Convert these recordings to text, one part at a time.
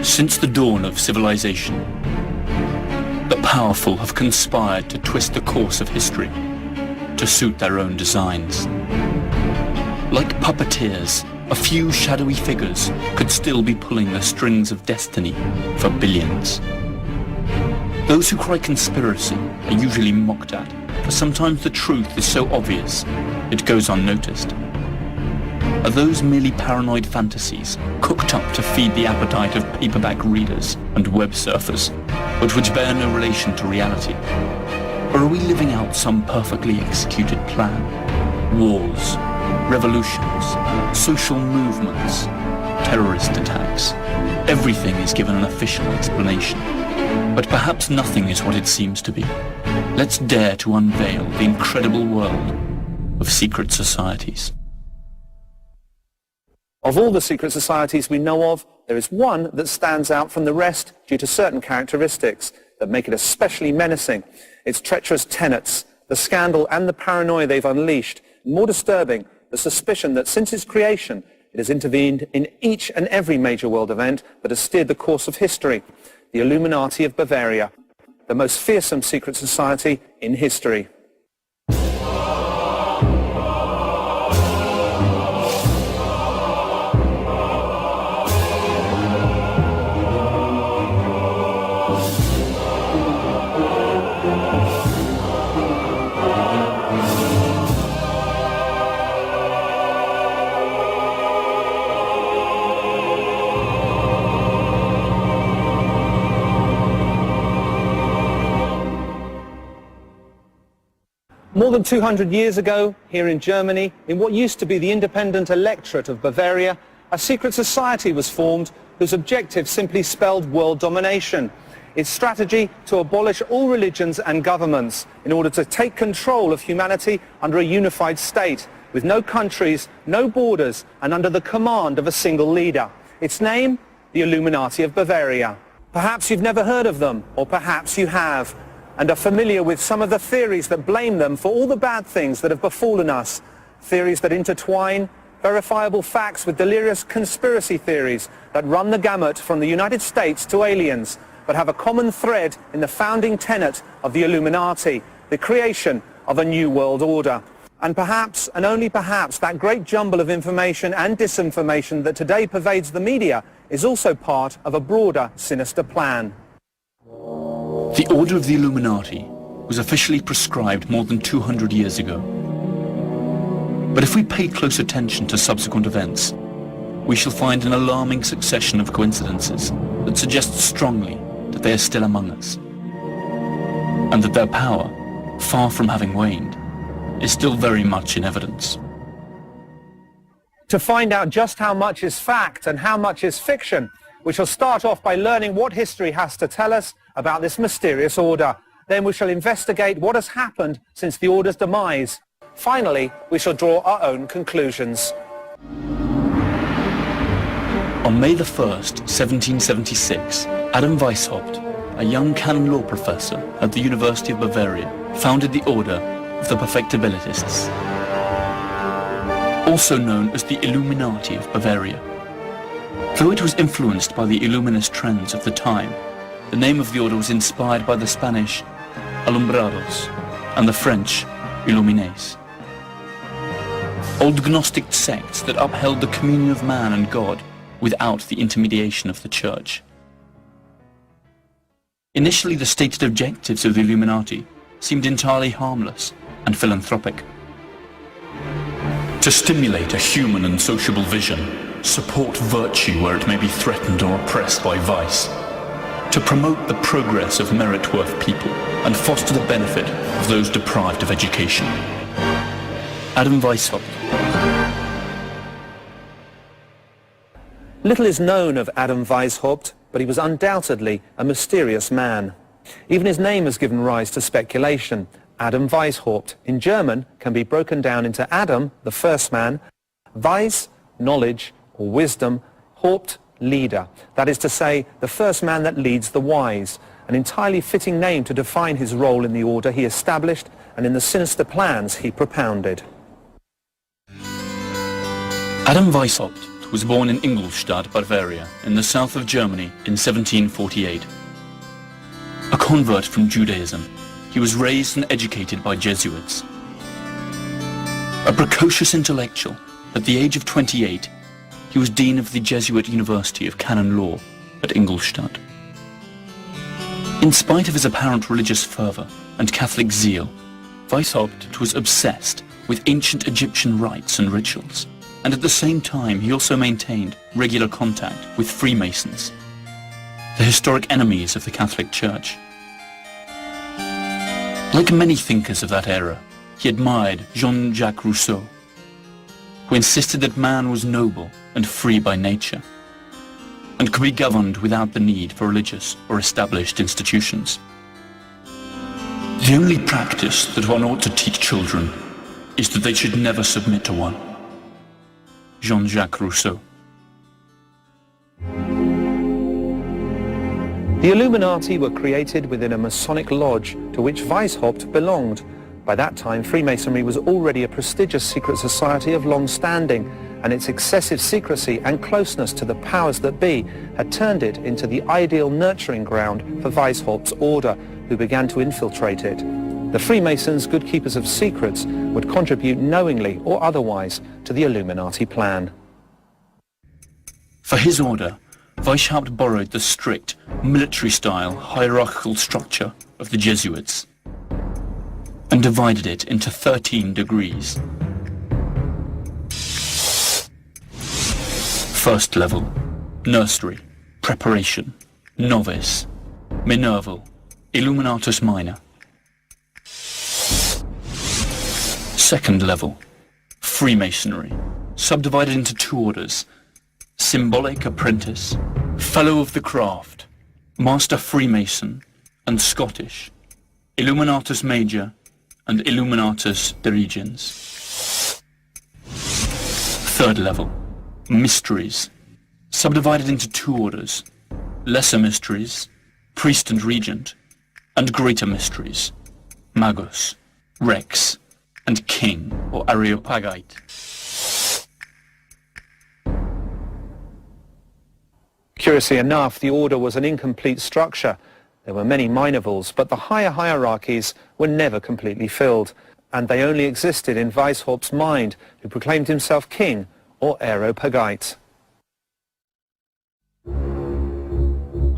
Since the dawn of civilization, the powerful have conspired to twist the course of history to suit their own designs. Like puppeteers, a few shadowy figures could still be pulling the strings of destiny for billions. Those who cry conspiracy are usually mocked at, for sometimes the truth is so obvious it goes unnoticed. Are those merely paranoid fantasies cooked up to feed the appetite of paperback readers and web surfers, but which bear no relation to reality? Or are we living out some perfectly executed plan? Wars, revolutions, social movements, terrorist attacks. Everything is given an official explanation. But perhaps nothing is what it seems to be. Let's dare to unveil the incredible world of secret societies. Of all the secret societies we know of, there is one that stands out from the rest due to certain characteristics that make it especially menacing. Its treacherous tenets, the scandal and the paranoia they've unleashed, and more disturbing, the suspicion that since its creation, it has intervened in each and every major world event that has steered the course of history. The Illuminati of Bavaria, the most fearsome secret society in history. More than 200 years ago, here in Germany, in what used to be the independent electorate of Bavaria, a secret society was formed whose objective simply spelled world domination. Its strategy to abolish all religions and governments in order to take control of humanity under a unified state, with no countries, no borders, and under the command of a single leader. Its name, the Illuminati of Bavaria. Perhaps you've never heard of them, or perhaps you have, and are familiar with some of the theories that blame them for all the bad things that have befallen us. Theories that intertwine verifiable facts with delirious conspiracy theories that run the gamut from the United States to aliens, but have a common thread in the founding tenet of the Illuminati, the creation of a new world order. And perhaps, and only perhaps, that great jumble of information and disinformation that today pervades the media is also part of a broader, sinister plan. The Order of the Illuminati was officially prescribed more than 200 years ago. But if we pay close attention to subsequent events, we shall find an alarming succession of coincidences that suggest strongly that they are still among us, and that their power, far from having waned, is still very much in evidence. To find out just how much is fact and how much is fiction, we shall start off by learning what history has to tell us about this mysterious order. Then we shall investigate what has happened since the order's demise. Finally, we shall draw our own conclusions. On May the 1st, 1776, Adam Weishaupt, a young canon law professor at the University of Bavaria, founded the Order of the Perfectibilists, also known as the Illuminati of Bavaria. Though it was influenced by the Illuminist trends of the time, the name of the order was inspired by the Spanish Alumbrados and the French Illuminés, old Gnostic sects that upheld the communion of man and God without the intermediation of the Church. Initially, the stated objectives of the Illuminati seemed entirely harmless and philanthropic. To stimulate a human and sociable vision, support virtue where it may be threatened or oppressed by vice, to promote the progress of merit-worth people and foster the benefit of those deprived of education. Adam Weishaupt. Little is known of Adam Weishaupt, but he was undoubtedly a mysterious man. Even his name has given rise to speculation. Adam Weishaupt, in German, can be broken down into Adam, the first man, Weis, knowledge or wisdom, Haupt, leader. That is to say, the first man that leads the wise, an entirely fitting name to define his role in the order he established and in the sinister plans he propounded. Adam Weishaupt was born in Ingolstadt, Bavaria, in the south of Germany in 1748. A convert from Judaism, he was raised and educated by Jesuits. A precocious intellectual, at the age of 28, he was dean of the Jesuit University of Canon Law at Ingolstadt. In spite of his apparent religious fervour and Catholic zeal, Weishaupt was obsessed with ancient Egyptian rites and rituals, and at the same time he also maintained regular contact with Freemasons, the historic enemies of the Catholic Church. Like many thinkers of that era, he admired Jean-Jacques Rousseau, who insisted that man was noble and free by nature, and could be governed without the need for religious or established institutions. The only practice that one ought to teach children is that they should never submit to one. Jean-Jacques Rousseau. The Illuminati were created within a Masonic lodge to which Weishaupt belonged. By that time, Freemasonry was already a prestigious secret society of long standing, and its excessive secrecy and closeness to the powers that be had turned it into the ideal nurturing ground for Weishaupt's order, who began to infiltrate it. The Freemasons, good keepers of secrets, would contribute knowingly or otherwise to the Illuminati plan. For his order, Weishaupt borrowed the strict, military-style hierarchical structure of the Jesuits and divided it into 13 degrees. First level, nursery, preparation, novice, Minerval, Illuminatus minor. Second level, Freemasonry, subdivided into 2 orders, Symbolic Apprentice, Fellow of the Craft, Master Freemason, and Scottish, Illuminatus Major, and Illuminatus Dirigens. Third level, Mysteries, subdivided into 2 orders, Lesser Mysteries, Priest and Regent, and Greater Mysteries, Magus, Rex, and King, or Areopagite. Curiously enough, the order was an incomplete structure. There were many minervals, but the higher hierarchies were never completely filled, and they only existed in Weishaupt's mind, who proclaimed himself king, or Areopagite.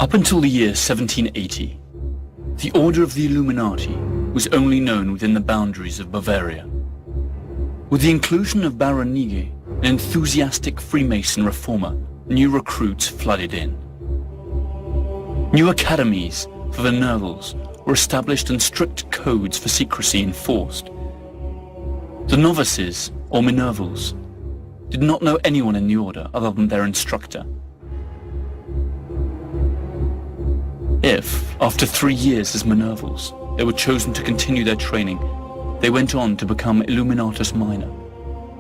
Up until the year 1780, the Order of the Illuminati was only known within the boundaries of Bavaria. With the inclusion of Baron Nige, an enthusiastic Freemason reformer, new recruits flooded in. New academies for the Minervals were established and strict codes for secrecy enforced. The novices, or Minervals, did not know anyone in the order other than their instructor. If, after 3 years as Minervals, they were chosen to continue their training, they went on to become Illuminatus Minor,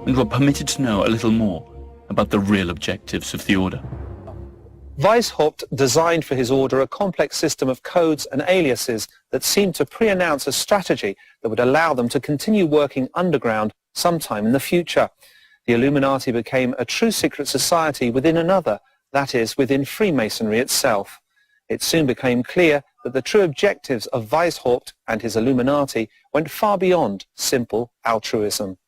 and were permitted to know a little more about the real objectives of the order. Weishaupt designed for his order a complex system of codes and aliases that seemed to pre-announce a strategy that would allow them to continue working underground sometime in the future. The Illuminati became a true secret society within another, that is, within Freemasonry itself. It soon became clear that the true objectives of Weishaupt and his Illuminati went far beyond simple altruism.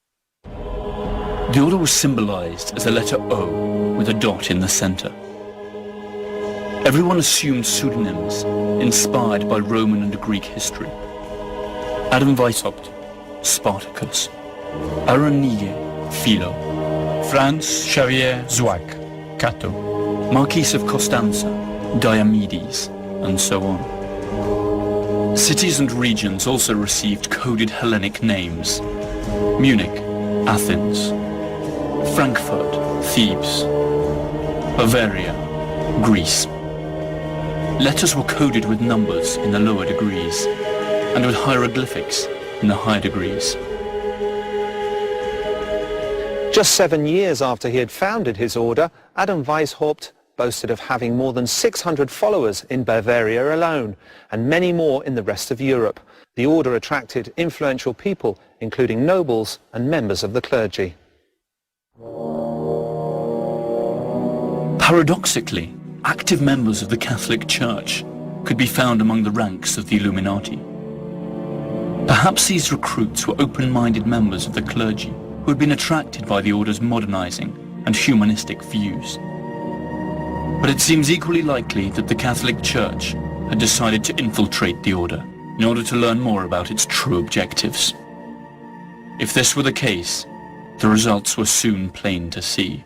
The order was symbolized as a letter O with a dot in the center. Everyone assumed pseudonyms inspired by Roman and Greek history. Adam Weishaupt, Spartacus. Aaron Nige, Philo. Franz Xavier Zwack, Cato. Marquis of Constanza, Diomedes, and so on. Cities and regions also received coded Hellenic names. Munich, Athens. Frankfurt, Thebes. Bavaria, Greece. Letters were coded with numbers in the lower degrees, and with hieroglyphics in the higher degrees. Just 7 years after he had founded his order, Adam Weishaupt boasted of having more than 600 followers in Bavaria alone, and many more in the rest of Europe. The order attracted influential people, including nobles and members of the clergy. Paradoxically, active members of the Catholic Church could be found among the ranks of the Illuminati. Perhaps these recruits were open-minded members of the clergy who had been attracted by the order's modernizing and humanistic views. But it seems equally likely that the Catholic Church had decided to infiltrate the order in order to learn more about its true objectives. If this were the case, the results were soon plain to see.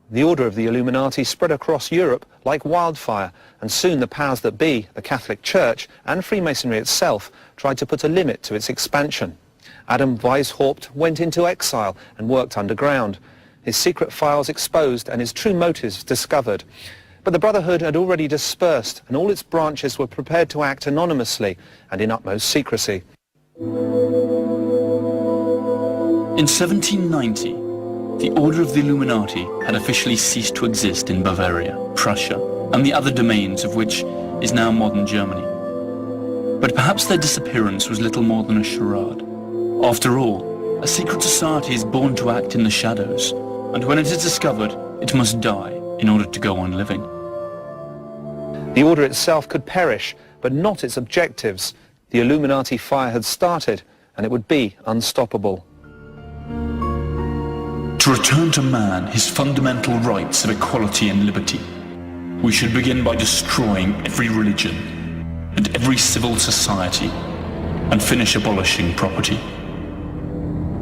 The Order of the Illuminati spread across Europe like wildfire, and soon the powers that be, the Catholic Church and Freemasonry itself, tried to put a limit to its expansion. Adam Weishaupt went into exile and worked underground, his secret files exposed and his true motives discovered. But the Brotherhood had already dispersed, and all its branches were prepared to act anonymously and in utmost secrecy. In 1790, the Order of the Illuminati had officially ceased to exist in Bavaria, Prussia, and the other domains of which is now modern Germany. But perhaps their disappearance was little more than a charade. After all, a secret society is born to act in the shadows, and when it is discovered, it must die in order to go on living. The Order itself could perish, but not its objectives. The Illuminati fire had started, and it would be unstoppable. To return to man his fundamental rights of equality and liberty, we should begin by destroying every religion and every civil society and finish abolishing property.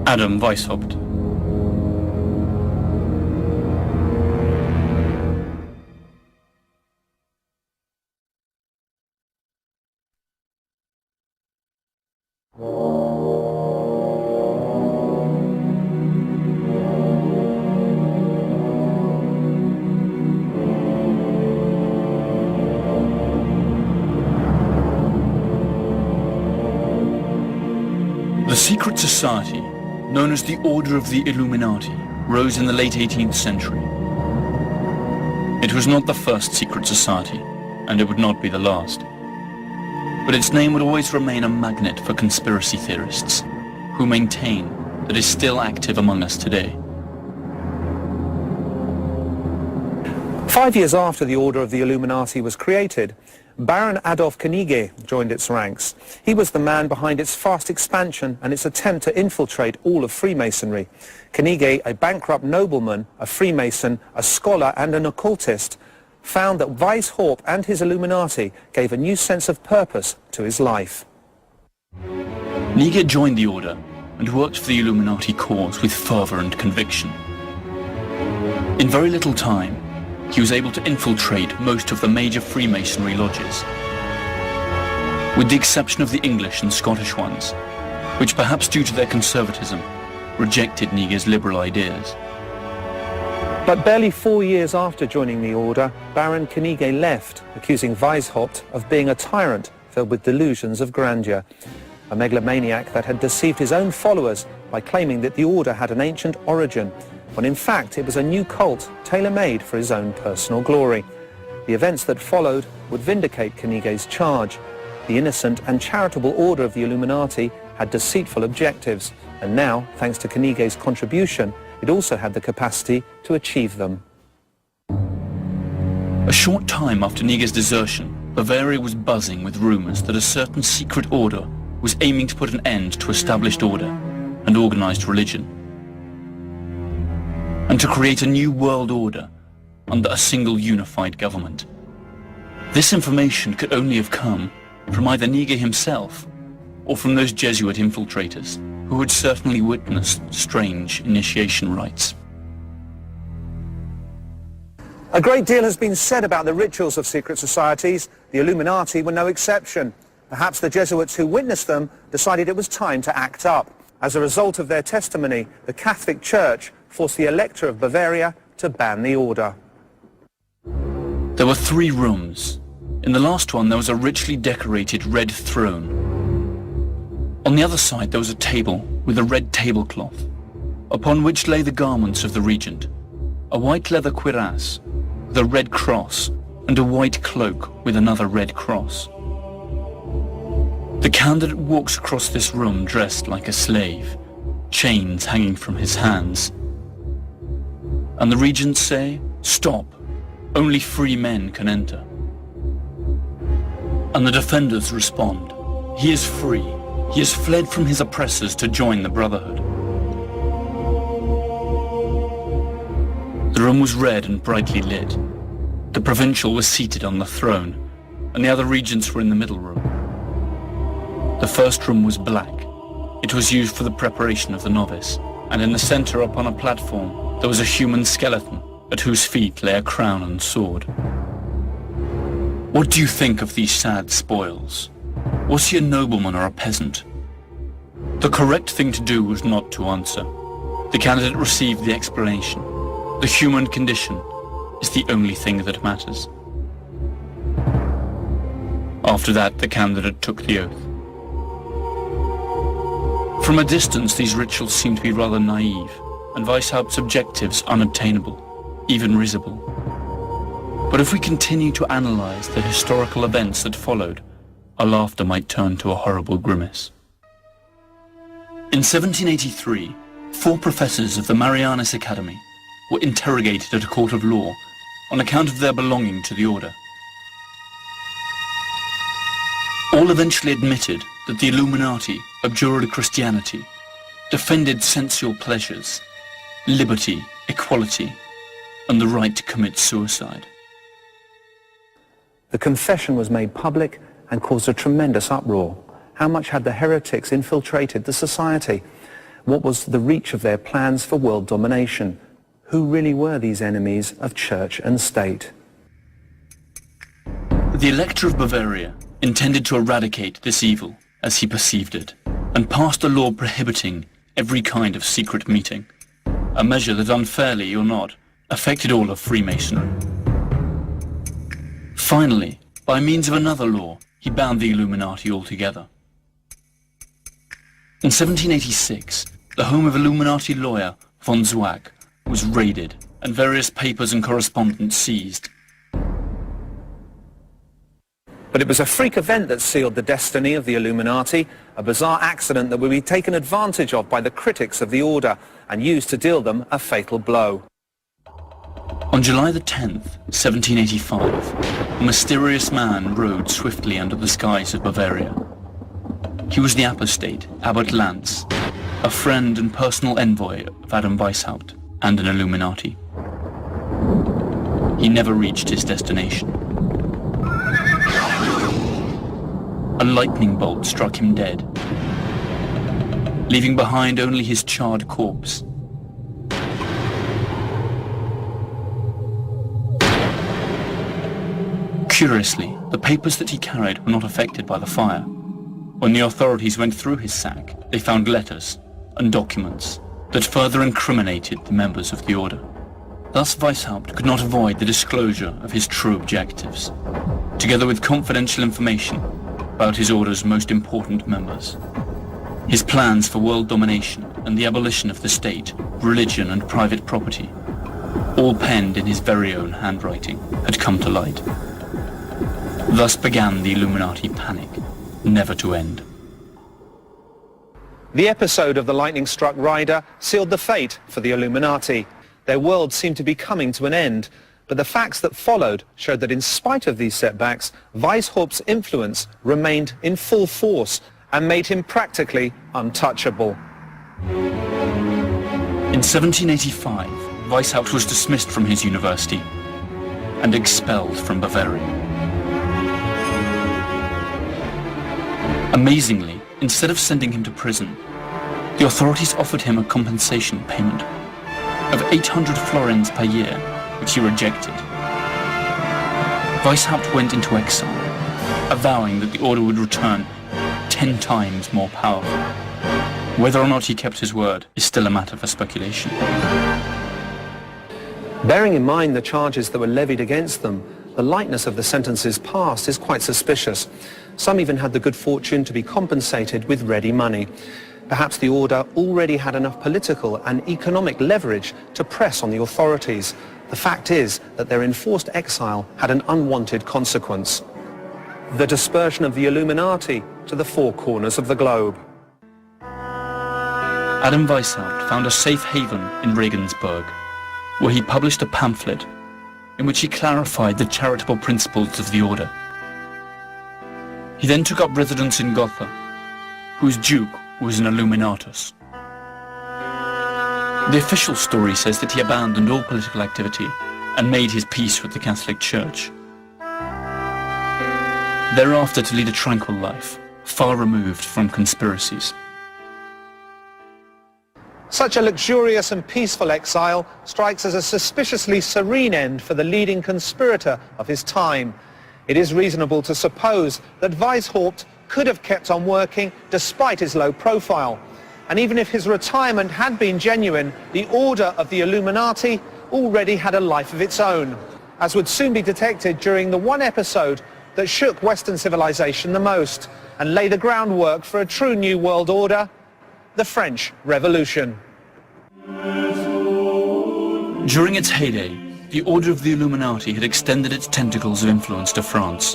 Adam Weishaupt. The secret society, known as the Order of the Illuminati, rose in the late 18th century. It was not the first secret society, and it would not be the last. But its name would always remain a magnet for conspiracy theorists, who maintain that it is still active among us today. 5 years after the Order of the Illuminati was created, Baron Adolf Knigge joined its ranks. He was the man behind its fast expansion and its attempt to infiltrate all of Freemasonry. Knigge, a bankrupt nobleman, a Freemason, a scholar and an occultist, found that Weishaupt and his Illuminati gave a new sense of purpose to his life. Knigge joined the order and worked for the Illuminati cause with fervor and conviction. In very little time, he was able to infiltrate most of the major Freemasonry lodges, with the exception of the English and Scottish ones, which perhaps due to their conservatism, rejected Knigge's liberal ideas. But barely 4 years after joining the order, Baron Knigge left, accusing Weishaupt of being a tyrant filled with delusions of grandeur, a megalomaniac that had deceived his own followers by claiming that the order had an ancient origin, when in fact it was a new cult tailor-made for his own personal glory. The events that followed would vindicate Knigge's charge. The innocent and charitable order of the Illuminati had deceitful objectives, and now, thanks to Knigge's contribution, it also had the capacity to achieve them. A short time after Knigge's desertion, Bavaria was buzzing with rumors that a certain secret order was aiming to put an end to established order and organized religion, and to create a new world order under a single unified government. This information could only have come from either Knigge himself or from those Jesuit infiltrators who had certainly witnessed strange initiation rites. A great deal has been said about the rituals of secret societies. The Illuminati were no exception. Perhaps the Jesuits who witnessed them decided it was time to act up. As a result of their testimony, the Catholic Church forced the Elector of Bavaria to ban the order. There were 3 rooms. In the last one there was a richly decorated red throne. On the other side there was a table with a red tablecloth, upon which lay the garments of the regent, a white leather cuirass with a red cross and a white cloak with another red cross. The candidate walks across this room dressed like a slave, chains hanging from his hands. And the regents say "Stop! Only free men can enter." And the defenders respond, "He is free. He has fled from his oppressors to join the Brotherhood." The room was red and brightly lit. The provincial was seated on the throne, and the other regents were in the middle room. The first room was black. It was used for the preparation of the novice, and in the center upon a platform there was a human skeleton, at whose feet lay a crown and sword. What do you think of these sad spoils? Was he a nobleman or a peasant? The correct thing to do was not to answer. The candidate received the explanation. The human condition is the only thing that matters. After that, the candidate took the oath. From a distance, these rituals seem to be rather naive, and Weishaupt's objectives unobtainable, even risible. But if we continue to analyze the historical events that followed, our laughter might turn to a horrible grimace. In 1783, 4 professors of the Marianus Academy were interrogated at a court of law on account of their belonging to the order. All eventually admitted that the Illuminati abjured Christianity, defended sensual pleasures, liberty, equality, and the right to commit suicide. The confession was made public and caused a tremendous uproar. How much had the heretics infiltrated the society? What was the reach of their plans for world domination? Who really were these enemies of church and state? The Elector of Bavaria intended to eradicate this evil as he perceived it, and passed a law prohibiting every kind of secret meeting, a measure that, unfairly or not, affected all of Freemasonry. Finally, by means of another law, he banned the Illuminati altogether. In 1786, the home of Illuminati lawyer von Zwack was raided and various papers and correspondence seized. But it was a freak event that sealed the destiny of the Illuminati, a bizarre accident that would be taken advantage of by the critics of the order and used to deal them a fatal blow. On July the 10th, 1785, a mysterious man rode swiftly under the skies of Bavaria. He was the apostate, Abbot Lanz, a friend and personal envoy of Adam Weishaupt and an Illuminati. He never reached his destination. A lightning bolt struck him dead, leaving behind only his charred corpse. Curiously, the papers that he carried were not affected by the fire. When the authorities went through his sack, they found letters and documents that further incriminated the members of the order. Thus Weishaupt could not avoid the disclosure of his true objectives, together with confidential information about his order's most important members. His plans for world domination and the abolition of the state, religion and private property, all penned in his very own handwriting, had come to light. Thus began the Illuminati panic, never to end. The episode of the lightning-struck rider sealed the fate for the Illuminati. Their world seemed to be coming to an end, but the facts that followed showed that in spite of these setbacks, Weishaupt's influence remained in full force and made him practically untouchable. In 1785, Weishaupt was dismissed from his university and expelled from Bavaria. Amazingly, instead of sending him to prison, the authorities offered him a compensation payment of 800 florins per year, which he rejected. Weishaupt went into exile, avowing that the order would return 10 times more powerful. Whether or not he kept his word is still a matter for speculation. Bearing in mind the charges that were levied against them, the lightness of the sentences passed is quite suspicious. Some even had the good fortune to be compensated with ready money. Perhaps the order already had enough political and economic leverage to press on the authorities. The fact is that their enforced exile had an unwanted consequence: the dispersion of the Illuminati to the 4 corners of the globe. Adam Weishaupt found a safe haven in Regensburg, where he published a pamphlet in which he clarified the charitable principles of the order. He then took up residence in Gotha, whose duke was an Illuminatus. The official story says that he abandoned all political activity and made his peace with the Catholic Church. Thereafter to lead a tranquil life, far removed from conspiracies. Such a luxurious and peaceful exile strikes as a suspiciously serene end for the leading conspirator of his time. It is reasonable to suppose that Weishaupt could have kept on working despite his low profile. And even if his retirement had been genuine, the order of the Illuminati already had a life of its own, as would soon be detected during the one episode that shook Western civilization the most and lay the groundwork for a true new world order, the French Revolution. During its heyday, the Order of the Illuminati had extended its tentacles of influence to France.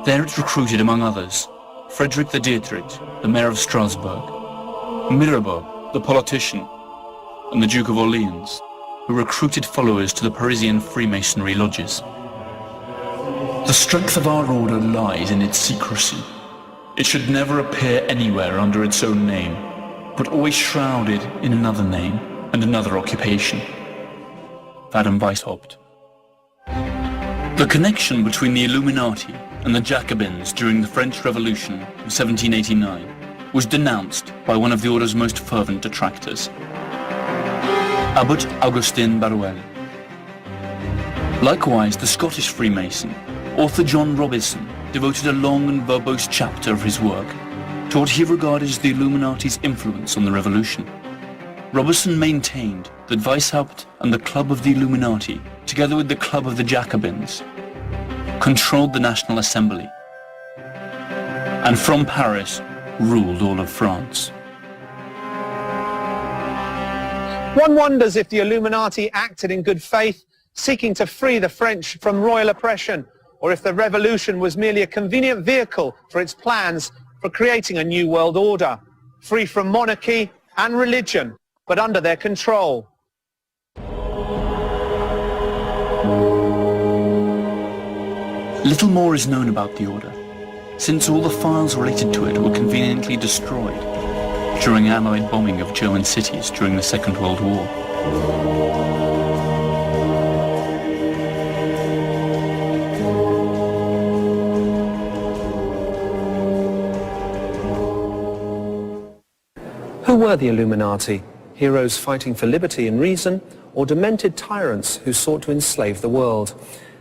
There it recruited, among others, Frederick the Dietrich, the mayor of Strasbourg, Mirabeau, the politician, and the Duke of Orleans, who recruited followers to the Parisian Freemasonry lodges. The strength of our order lies in its secrecy. It should never appear anywhere under its own name, but always shrouded in another name and another occupation. Adam Weishaupt. The connection between the Illuminati and the Jacobins during the French Revolution of 1789 was denounced by one of the order's most fervent detractors, Abbot Augustin Barruel. Likewise, the Scottish Freemason, author John Robison, devoted a long and verbose chapter of his work to what he regarded as the Illuminati's influence on the revolution. Robison maintained that Weishaupt and the Club of the Illuminati, together with the Club of the Jacobins, controlled the National Assembly, and from Paris ruled all of France. One wonders if the Illuminati acted in good faith, seeking to free the French from royal oppression, or if the revolution was merely a convenient vehicle for its plans for creating a new world order, free from monarchy and religion, but under their control. Little more is known about the order, since all the files related to it were conveniently destroyed during Allied bombing of German cities during the Second World War. Who were the Illuminati? Heroes fighting for liberty and reason, or demented tyrants who sought to enslave the world?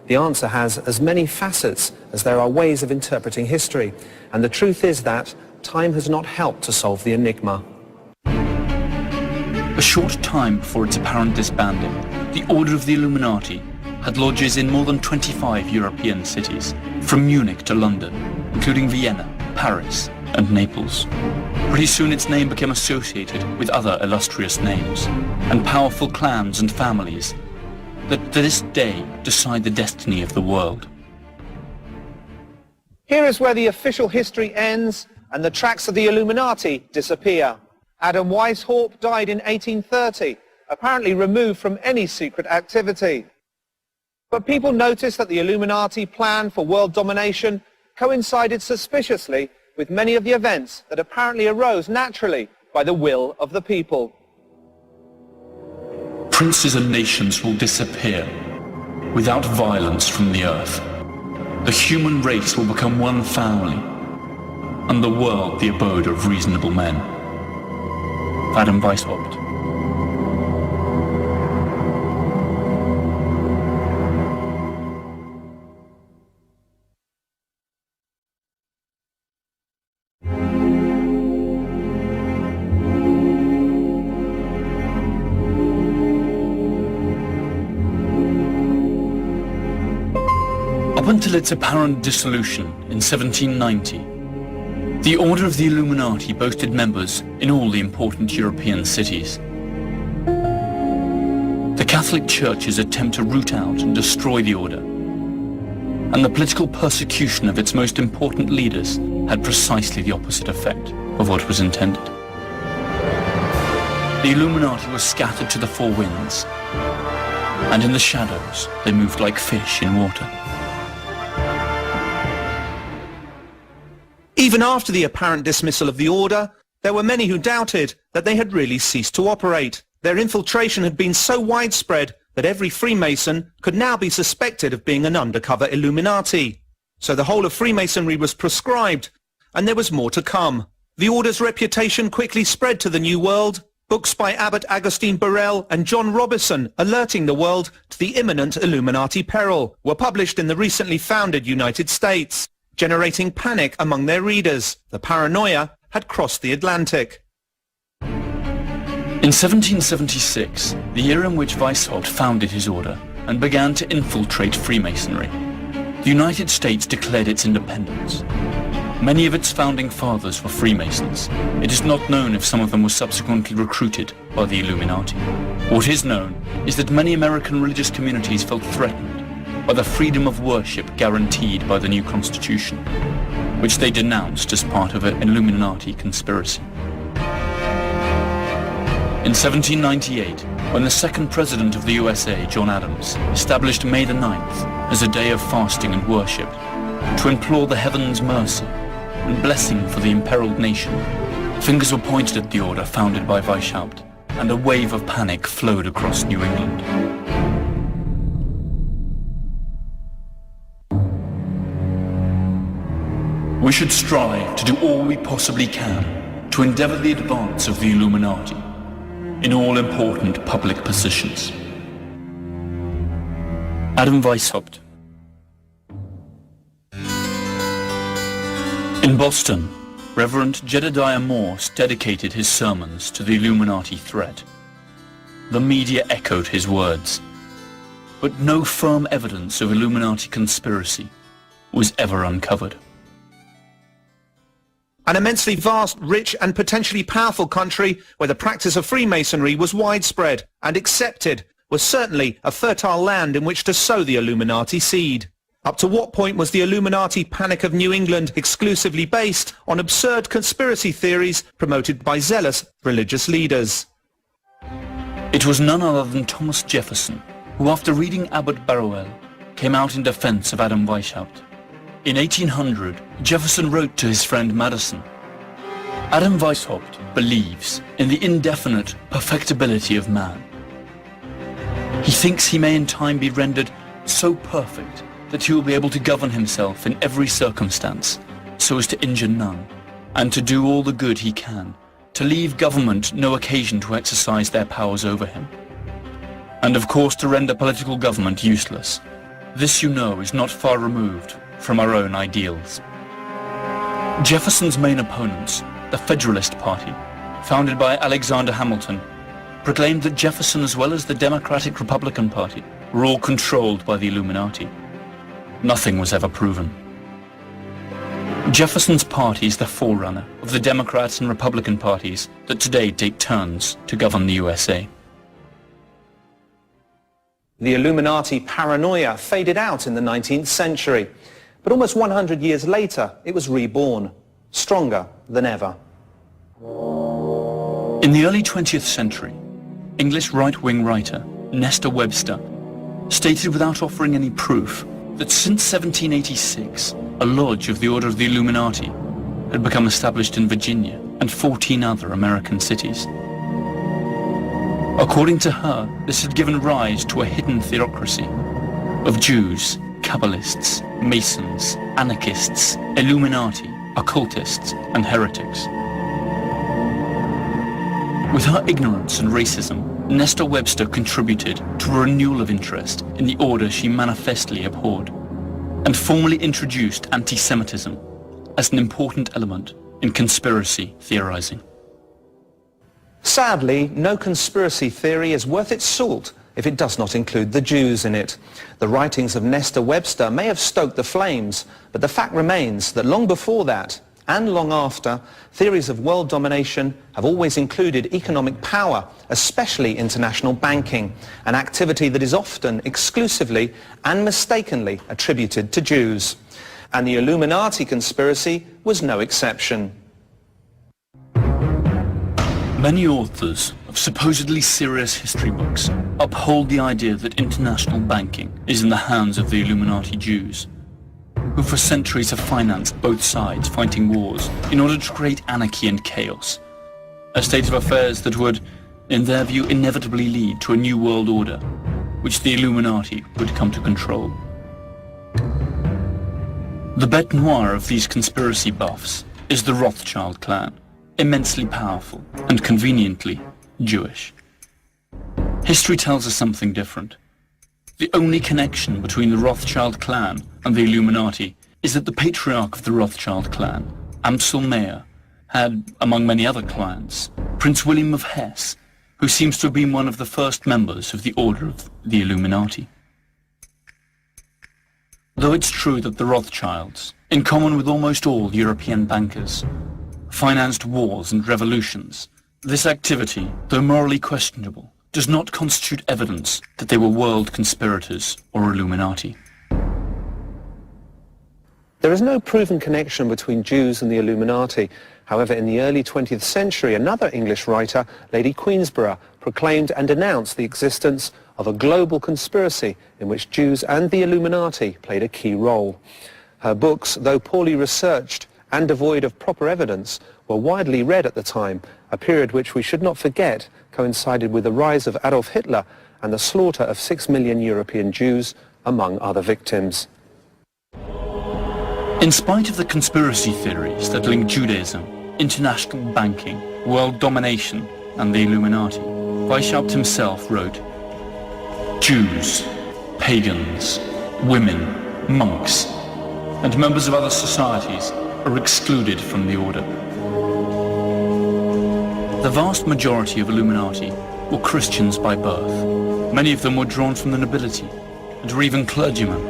The answer has as many facets as there are ways of interpreting history, and the truth is that time has not helped to solve the enigma. A short time before its apparent disbanding, the Order of the Illuminati had lodges in more than 25 European cities, from Munich to London, including Vienna, Paris, and Naples. Pretty soon its name became associated with other illustrious names, and powerful clans and families that to this day decide the destiny of the world. Here is where the official history ends and the tracks of the Illuminati disappear. Adam Weishaupt died in 1830, apparently removed from any secret activity. But people noticed that the Illuminati plan for world domination coincided suspiciously with many of the events that apparently arose naturally by the will of the people. Princes and nations will disappear without violence from the earth. The human race will become one family, and the world the abode of reasonable men. Adam Weishaupt. Up until its apparent dissolution in 1790, the Order of the Illuminati boasted members in all the important European cities. The Catholic Church's attempt to root out and destroy the Order, and the political persecution of its most important leaders had precisely the opposite effect of what was intended. The Illuminati was scattered to the four winds, and in the shadows they moved like fish in water. Even after the apparent dismissal of the order, there were many who doubted that they had really ceased to operate. Their infiltration had been so widespread that every Freemason could now be suspected of being an undercover Illuminati. So the whole of Freemasonry was proscribed, and there was more to come. The order's reputation quickly spread to the New World. Books by Abbot Augustine Birrell and John Robison alerting the world to the imminent Illuminati peril were published in the recently founded United States, generating panic among their readers. The paranoia had crossed the Atlantic. In 1776, the year in which Weishaupt founded his order and began to infiltrate Freemasonry, the United States declared its independence. Many of its founding fathers were Freemasons. It is not known if some of them were subsequently recruited by the Illuminati. What is known is that many American religious communities felt threatened by the freedom of worship guaranteed by the new Constitution, which they denounced as part of an Illuminati conspiracy. In 1798, when the second president of the USA, John Adams, established May the 9th as a day of fasting and worship to implore the heavens' mercy and blessing for the imperiled nation, fingers were pointed at the order founded by Weishaupt, and a wave of panic flowed across New England. We should strive to do all we possibly can to endeavor the advance of the Illuminati in all important public positions. Adam Weishaupt. In Boston, Reverend Jedediah Morse dedicated his sermons to the Illuminati threat. The media echoed his words, but no firm evidence of Illuminati conspiracy was ever uncovered. An immensely vast, rich and potentially powerful country where the practice of Freemasonry was widespread and accepted was certainly a fertile land in which to sow the Illuminati seed. Up to what point was the Illuminati Panic of New England exclusively based on absurd conspiracy theories promoted by zealous religious leaders? It was none other than Thomas Jefferson who, after reading Abbot Barrowell, came out in defense of Adam Weishaupt. In 1800, Jefferson wrote to his friend Madison, "Adam Weishaupt believes in the indefinite perfectibility of man. He thinks he may in time be rendered so perfect that he will be able to govern himself in every circumstance, so as to injure none, and to do all the good he can, to leave government no occasion to exercise their powers over him, and of course to render political government useless. This, you know, is not far removed from our own ideals." Jefferson's main opponents, the Federalist Party, founded by Alexander Hamilton, proclaimed that Jefferson as well as the Democratic Republican Party were all controlled by the Illuminati. Nothing was ever proven. Jefferson's party is the forerunner of the Democrats and Republican parties that today take turns to govern the USA. The Illuminati paranoia faded out in the 19th century, but almost 100 years later it was reborn, stronger than ever. In the early 20th century, English right-wing writer Nestor Webster stated without offering any proof that since 1786, a lodge of the Order of the Illuminati had become established in Virginia and 14 other American cities. According to her, this had given rise to a hidden theocracy of Jews, Kabbalists, Masons, anarchists, Illuminati, occultists, and heretics. With her ignorance and racism, Nestor Webster contributed to a renewal of interest in the order she manifestly abhorred, and formally introduced anti-Semitism as an important element in conspiracy theorizing. Sadly, no conspiracy theory is worth its salt if it does not include the Jews in it. The writings of Nestor Webster may have stoked the flames, but the fact remains that long before that, and long after, theories of world domination have always included economic power, especially international banking, an activity that is often exclusively and mistakenly attributed to Jews. And the Illuminati conspiracy was no exception. Many authors of supposedly serious history books uphold the idea that international banking is in the hands of the Illuminati Jews, who for centuries have financed both sides fighting wars in order to create anarchy and chaos, a state of affairs that would, in their view, inevitably lead to a new world order, which the Illuminati would come to control. The bête noire of these conspiracy buffs is the Rothschild clan, immensely powerful and conveniently Jewish. History tells us something different. The only connection between the Rothschild clan and the Illuminati is that the patriarch of the Rothschild clan, Amsel Meyer, had, among many other clients, Prince William of Hesse, who seems to have been one of the first members of the Order of the Illuminati. Though it's true that the Rothschilds, in common with almost all European bankers, financed wars and revolutions, this activity, though morally questionable, does not constitute evidence that they were world conspirators or Illuminati. There is no proven connection between Jews and the Illuminati. However, in the early 20th century, another English writer, Lady Queensborough, proclaimed and denounced the existence of a global conspiracy in which Jews and the Illuminati played a key role. Her books, though poorly researched and devoid of proper evidence, were widely read at the time, a period which we should not forget coincided with the rise of Adolf Hitler and the slaughter of 6 million European Jews, among other victims. In spite of the conspiracy theories that link Judaism, international banking, world domination, and the Illuminati, Weishaupt himself wrote, "Jews, pagans, women, monks, and members of other societies are excluded from the order." The vast majority of Illuminati were Christians by birth. Many of them were drawn from the nobility, and were even clergymen.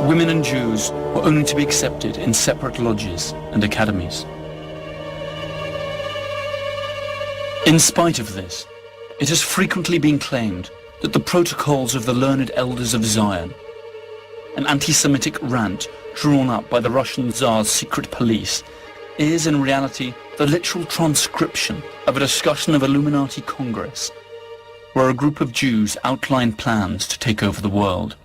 Women and Jews were only to be accepted in separate lodges and academies. In spite of this, it has frequently been claimed that the protocols of the learned elders of Zion, an anti-Semitic rant drawn up by the Russian Tsar's secret police, is in reality the literal transcription of a discussion of Illuminati Congress, where a group of Jews outlined plans to take over the world.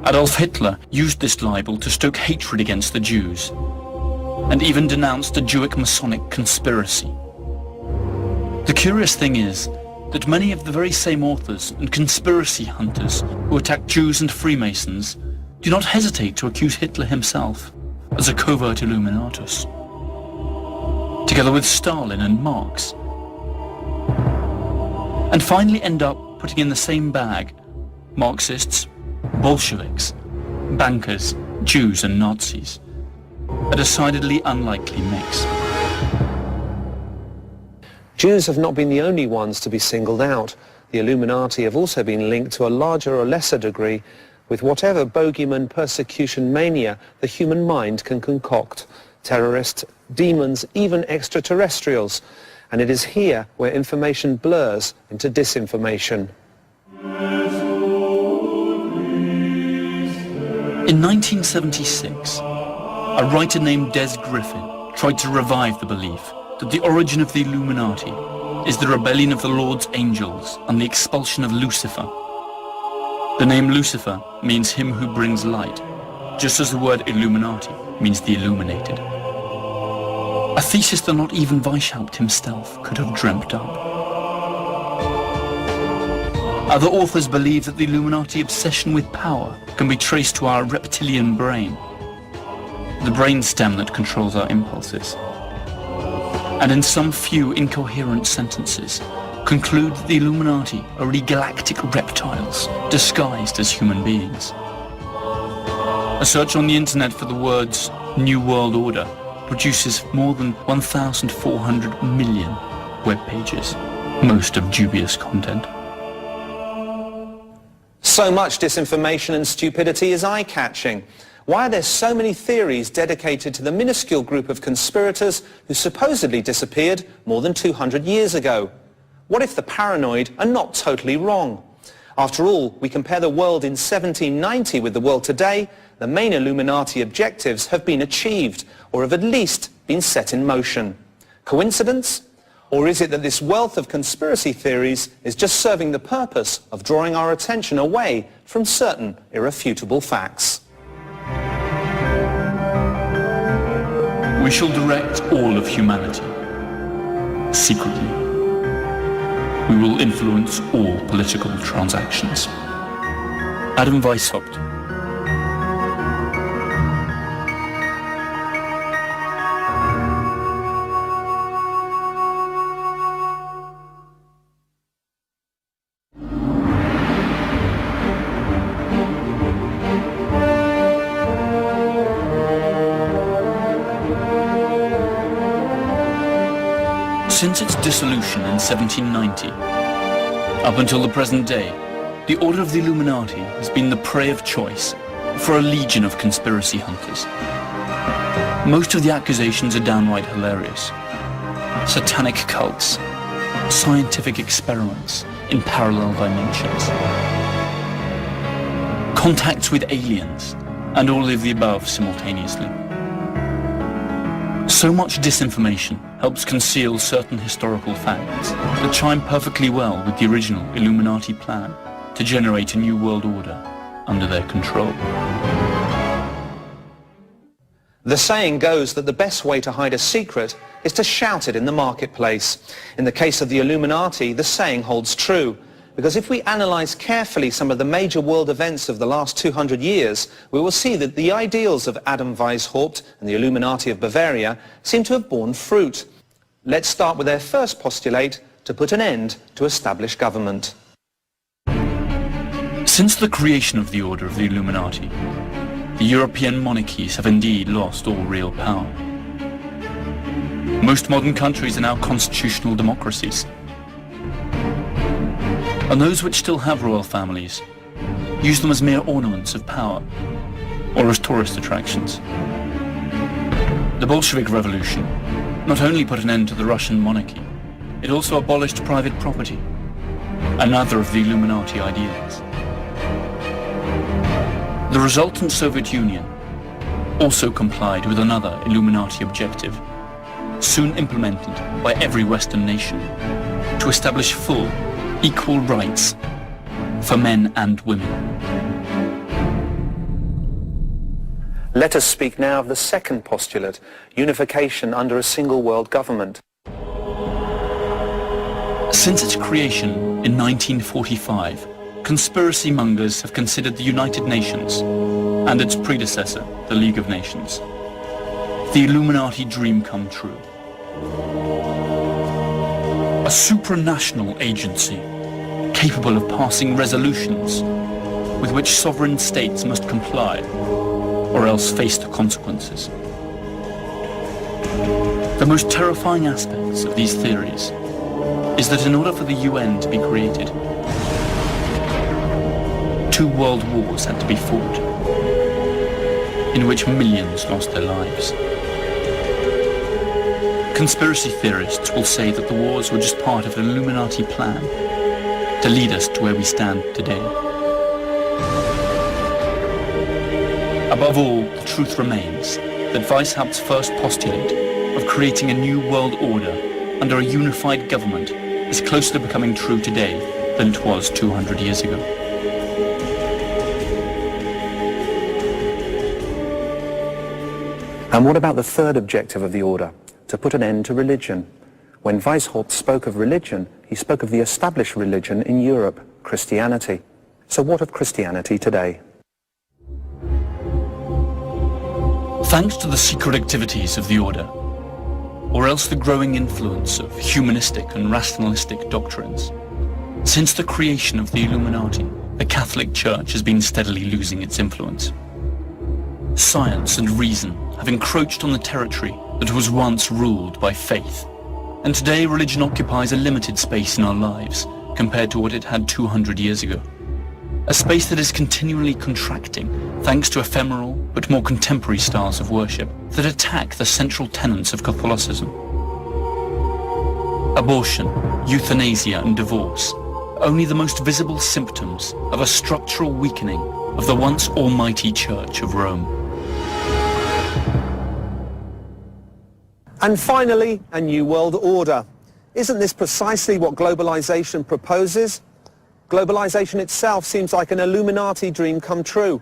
Adolf Hitler used this libel to stoke hatred against the Jews, and even denounced a Jewish Masonic conspiracy. The curious thing is that many of the very same authors and conspiracy hunters who attack Jews and Freemasons do not hesitate to accuse Hitler himself as a covert Illuminatus, together with Stalin and Marx, and finally end up putting in the same bag Marxists, Bolsheviks, bankers, Jews and Nazis, a decidedly unlikely mix. Jews have not been the only ones to be singled out. The Illuminati have also been linked to a larger or lesser degree with whatever bogeyman persecution mania the human mind can concoct. Terrorists, demons, even extraterrestrials. And it is here where information blurs into disinformation. In 1976, a writer named Des Griffin tried to revive the belief that the origin of the Illuminati is the rebellion of the Lord's angels and the expulsion of Lucifer. The name Lucifer means him who brings light, just as the word Illuminati means the illuminated. A thesis that not even Weishaupt himself could have dreamt up. Other authors believe that the Illuminati obsession with power can be traced to our reptilian brain, the brainstem that controls our impulses, and in some few incoherent sentences conclude that the Illuminati are really galactic reptiles disguised as human beings. A search on the internet for the words New World Order produces more than 1,400 million web pages, most of dubious content. So much disinformation and stupidity is eye-catching. Why are there so many theories dedicated to the minuscule group of conspirators who supposedly disappeared more than 200 years ago? What if the paranoid are not totally wrong? After all, we compare the world in 1790 with the world today, the main Illuminati objectives have been achieved, or have at least been set in motion. Coincidence? Or is it that this wealth of conspiracy theories is just serving the purpose of drawing our attention away from certain irrefutable facts? We shall direct all of humanity, secretly. We will influence all political transactions. Adam Weishaupt. Since its dissolution in 1790, up until the present day, the Order of the Illuminati has been the prey of choice for a legion of conspiracy hunters. Most of the accusations are downright hilarious. Satanic cults, scientific experiments in parallel dimensions, contacts with aliens, and all of the above simultaneously. So much disinformation helps conceal certain historical facts that chime perfectly well with the original Illuminati plan to generate a new world order under their control. The saying goes that the best way to hide a secret is to shout it in the marketplace. In the case of the Illuminati, the saying holds true, because if we analyze carefully some of the major world events of the last 200 years, we will see that the ideals of Adam Weishaupt and the Illuminati of Bavaria seem to have borne fruit. Let's start with their first postulate to put an end to established government. Since the creation of the Order of the Illuminati, the European monarchies have indeed lost all real power. Most modern countries are now constitutional democracies. And those which still have royal families use them as mere ornaments of power or as tourist attractions. The Bolshevik Revolution not only put an end to the Russian monarchy, it also abolished private property, another of the Illuminati ideals. The resultant Soviet Union also complied with another Illuminati objective, soon implemented by every Western nation, to establish full, equal rights for men and women. Let us speak now of the second postulate, unification under a single world government. Since its creation in 1945, conspiracy mongers have considered the United Nations and its predecessor, the League of Nations, the Illuminati dream come true. A supranational agency capable of passing resolutions with which sovereign states must comply or else face the consequences. The most terrifying aspects of these theories is that in order for the UN to be created, 2 world wars had to be fought, in which millions lost their lives. Conspiracy theorists will say that the wars were just part of an Illuminati plan to lead us to where we stand today. Above all, the truth remains that Weishaupt's first postulate of creating a new world order under a unified government is closer to becoming true today than it was 200 years ago. And what about the third objective of the order, to put an end to religion? When Weishaupt spoke of religion, he spoke of the established religion in Europe, Christianity. So what of Christianity today? Thanks to the secret activities of the Order, or else the growing influence of humanistic and rationalistic doctrines, since the creation of the Illuminati, the Catholic Church has been steadily losing its influence. Science and reason have encroached on the territory that was once ruled by faith, and today religion occupies a limited space in our lives compared to what it had 200 years ago. A space that is continually contracting thanks to ephemeral but more contemporary styles of worship that attack the central tenets of Catholicism. Abortion, euthanasia and divorce, only the most visible symptoms of a structural weakening of the once almighty Church of Rome. And finally, a new world order. Isn't this precisely what globalization proposes? Globalization itself seems like an Illuminati dream come true.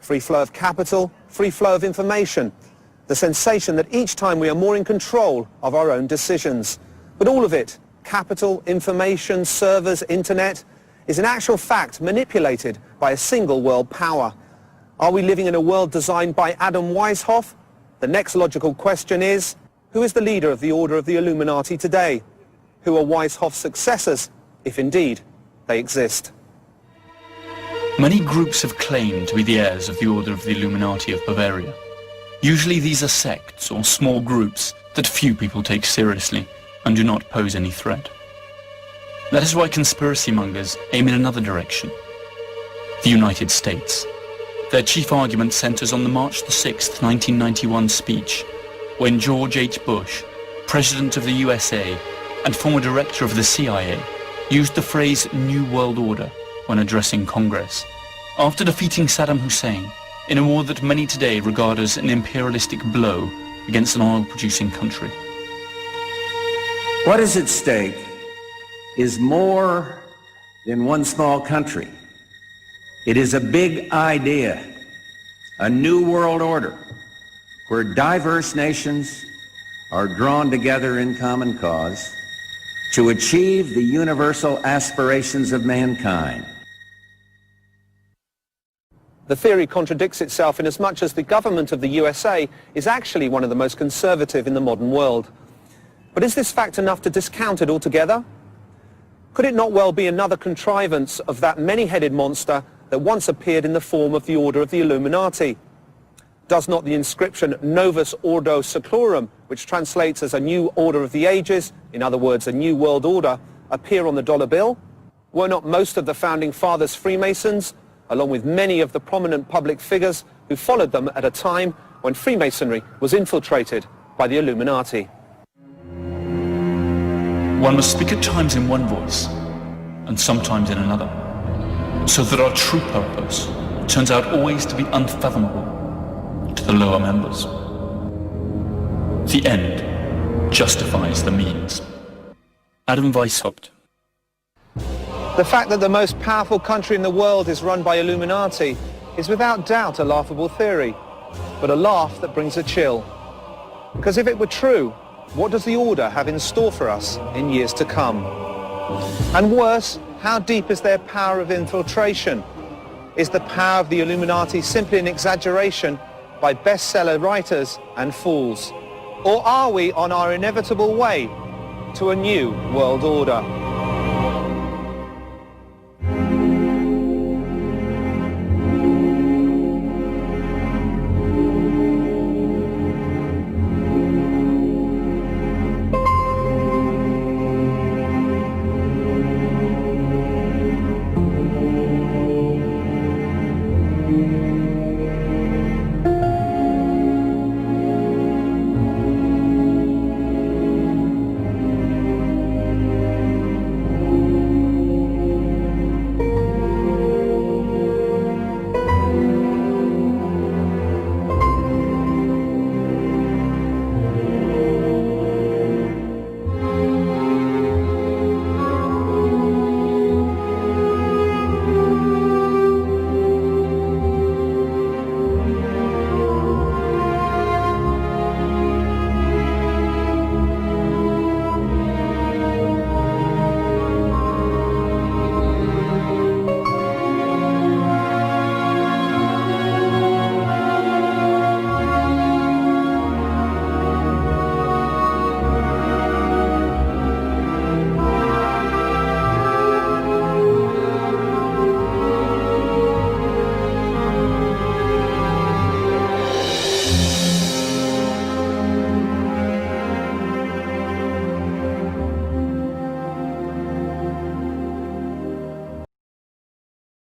Free flow of capital, free flow of information. The sensation that each time we are more in control of our own decisions. But all of it, capital, information, servers, internet, is in actual fact manipulated by a single world power. Are we living in a world designed by Adam Weishaupt? The next logical question is, who is the leader of the Order of the Illuminati today? Who are Weishaupt's successors, if indeed they exist? Many groups have claimed to be the heirs of the Order of the Illuminati of Bavaria. Usually these are sects or small groups that few people take seriously and do not pose any threat. That is why conspiracy mongers aim in another direction. The United States. Their chief argument centers on the March 6, 1991 speech, when George H. Bush, President of the USA and former director of the CIA, used the phrase New World Order when addressing Congress, after defeating Saddam Hussein in a war that many today regard as an imperialistic blow against an oil-producing country. What is at stake is more than one small country. It is a big idea, a new world order, where diverse nations are drawn together in common cause to achieve the universal aspirations of mankind. The theory contradicts itself in as much as the government of the USA is actually one of the most conservative in the modern world. But is this fact enough to discount it altogether? Could it not well be another contrivance of that many-headed monster that once appeared in the form of the Order of the Illuminati? Does not the inscription Novus Ordo Seclorum, which translates as a new order of the ages, in other words, a new world order, appear on the dollar bill? Were not most of the founding fathers Freemasons, along with many of the prominent public figures who followed them at a time when Freemasonry was infiltrated by the Illuminati? One must speak at times in one voice, and sometimes in another, so that our true purpose turns out always to be unfathomable to the lower members. The end justifies the means. Adam Weishaupt. The fact that the most powerful country in the world is run by Illuminati is without doubt a laughable theory, but a laugh that brings a chill. Because if it were true, what does the Order have in store for us in years to come? And worse, how deep is their power of infiltration? Is the power of the Illuminati simply an exaggeration by bestseller writers and fools? Or are we on our inevitable way to a new world order?